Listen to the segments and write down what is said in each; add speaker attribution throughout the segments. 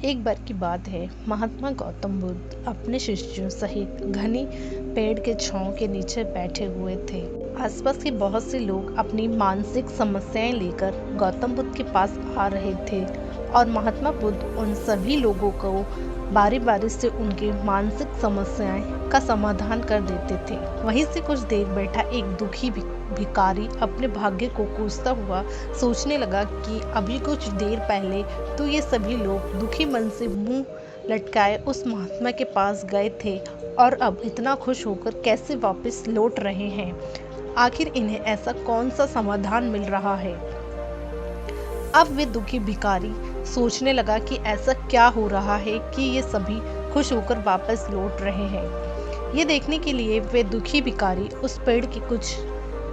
Speaker 1: एक बार की बात है, महात्मा गौतम बुद्ध अपने शिष्यों सहित घनी पेड़ के छांव के नीचे बैठे हुए थे। आसपास के बहुत से लोग अपनी मानसिक समस्याएं लेकर गौतम बुद्ध के पास आ रहे थे और महात्मा बुद्ध उन सभी लोगों को बारी बारी से उनके मानसिक समस्याएं का समाधान कर देते थे। वहीं से कुछ देर बैठा एक दुखी भिखारी अपने भाग्य को कोसता हुआ सोचने लगा कि अभी कुछ देर पहले तो ये सभी लोग दुखी मन से मुंह लटकाए उस महात्मा के पास गए थे और अब इतना खुश होकर कैसे वापस लौट रहे हैं। आखिर इन्हें ऐसा कौन सा समाधान मिल रहा है। अब वे दुखी भिखारी सोचने लगा कि ऐसा क्या हो रहा है कि ये सभी खुश होकर वापस लौट रहे हैं। ये देखने के लिए वे दुखी भिखारी उस पेड़ के कुछ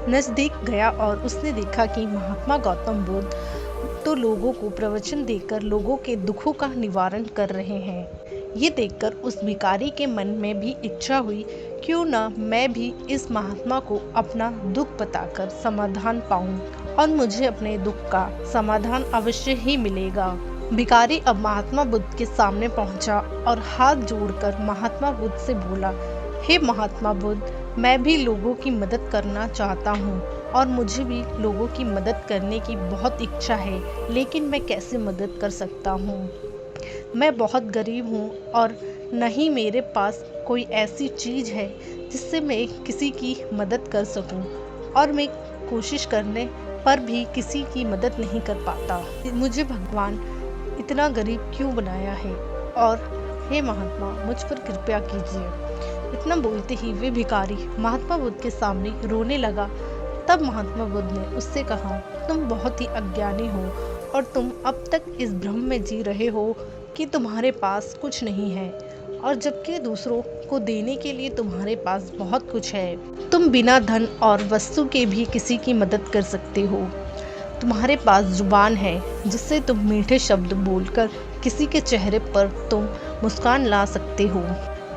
Speaker 1: नजदीक गया और उसने देखा कि महात्मा गौतम बुद्ध तो लोगों को प्रवचन देकर लोगों के दुखों का निवारण कर रहे हैं। ये देखकर उस भिखारी के मन में भी इच्छा हुई, क्यों ना मैं भी इस महात्मा को अपना दुख बताकर समाधान पाऊं और मुझे अपने दुख का समाधान अवश्य ही मिलेगा। भिखारी अब महात्मा बुद्ध के सामने पहुंचा और हाथ जोड़कर महात्मा बुद्ध से बोला, हे महात्मा बुद्ध, मैं भी लोगों की मदद करना चाहता हूँ और मुझे भी लोगों की मदद करने की बहुत इच्छा है, लेकिन मैं कैसे मदद कर सकता हूँ। मैं बहुत गरीब हूँ और नहीं मेरे पास कोई ऐसी चीज़ है जिससे मैं किसी की मदद कर सकूँ और मैं कोशिश करने पर भी किसी की मदद नहीं कर पाता। मुझे भगवान इतना गरीब क्यों बनाया है और हे महात्मा, मुझ पर कृपया कीजिए। इतना बोलते ही वे भिखारी महात्मा बुद्ध के सामने रोने लगा। तब महात्मा बुद्ध ने उससे कहा, तुम बहुत ही अज्ञानी हो और तुम अब तक इस भ्रम में जी रहे हो कि तुम्हारे पास कुछ नहीं है और जबकि दूसरों को देने के लिए तुम्हारे पास बहुत कुछ है। तुम बिना धन और वस्तु के भी किसी की मदद कर सकते हो। तुम्हारे पास जुबान है जिससे तुम मीठे शब्द बोलकर किसी के चेहरे पर तुम मुस्कान ला सकते हो।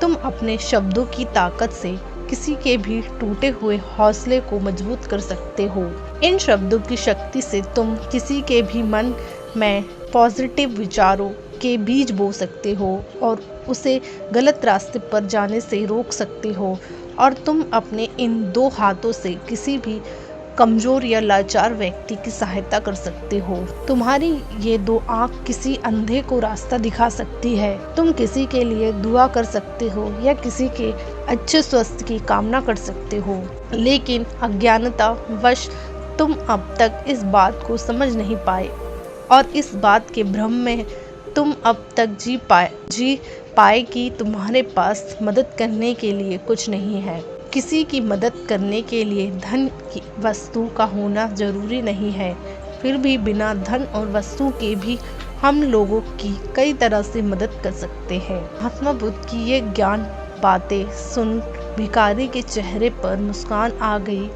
Speaker 1: तुम अपने शब्दों की ताकत से किसी के भी टूटे हुए हौसले को मजबूत कर सकते हो। इन शब्दों की शक्ति से तुम किसी के भी मन में पॉजिटिव विचारों के बीज बो सकते हो और उसे गलत रास्ते पर जाने से रोक सकते हो। और तुम अपने इन दो हाथों से किसी भी कमजोर या लाचार व्यक्ति की सहायता कर सकते हो। तुम्हारी ये दो आँख किसी अंधे को रास्ता दिखा सकती है। तुम किसी के लिए दुआ कर सकते हो या किसी के अच्छे स्वास्थ्य की कामना कर सकते हो, लेकिन अज्ञानता वश तुम अब तक इस बात को समझ नहीं पाए और इस बात के भ्रम में तुम अब तक जी पाए कि तुम्हारे पास मदद करने के लिए कुछ नहीं है। किसी की मदद करने के लिए धन की वस्तु का होना जरूरी नहीं है, फिर भी बिना धन और वस्तु के भी हम लोगों की कई तरह से मदद कर सकते हैं। महात्मा बुद्ध की ये ज्ञान बातें सुन भिखारी के चेहरे पर मुस्कान आ गई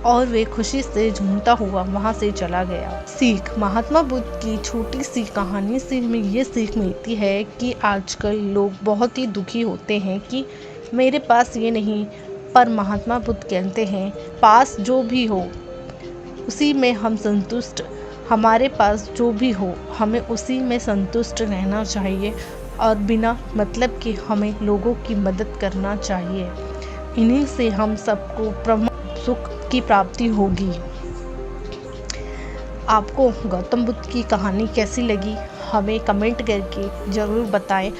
Speaker 1: और वे खुशी से झूमता हुआ वहां से चला गया। सीख, महात्मा बुद्ध की छोटी सी कहानी से हमें ये सीख मिलती है कि आजकल लोग बहुत ही दुखी होते हैं कि मेरे पास ये नहीं, पर महात्मा बुद्ध कहते हैं पास जो भी हो उसी में हम संतुष्ट, हमारे पास जो भी हो हमें उसी में संतुष्ट रहना चाहिए और बिना मतलब के हमें लोगों की मदद करना चाहिए। इन्हीं से हम सबको परम सुख की प्राप्ति होगी। आपको गौतम बुद्ध की कहानी कैसी लगी हमें कमेंट करके ज़रूर बताएं।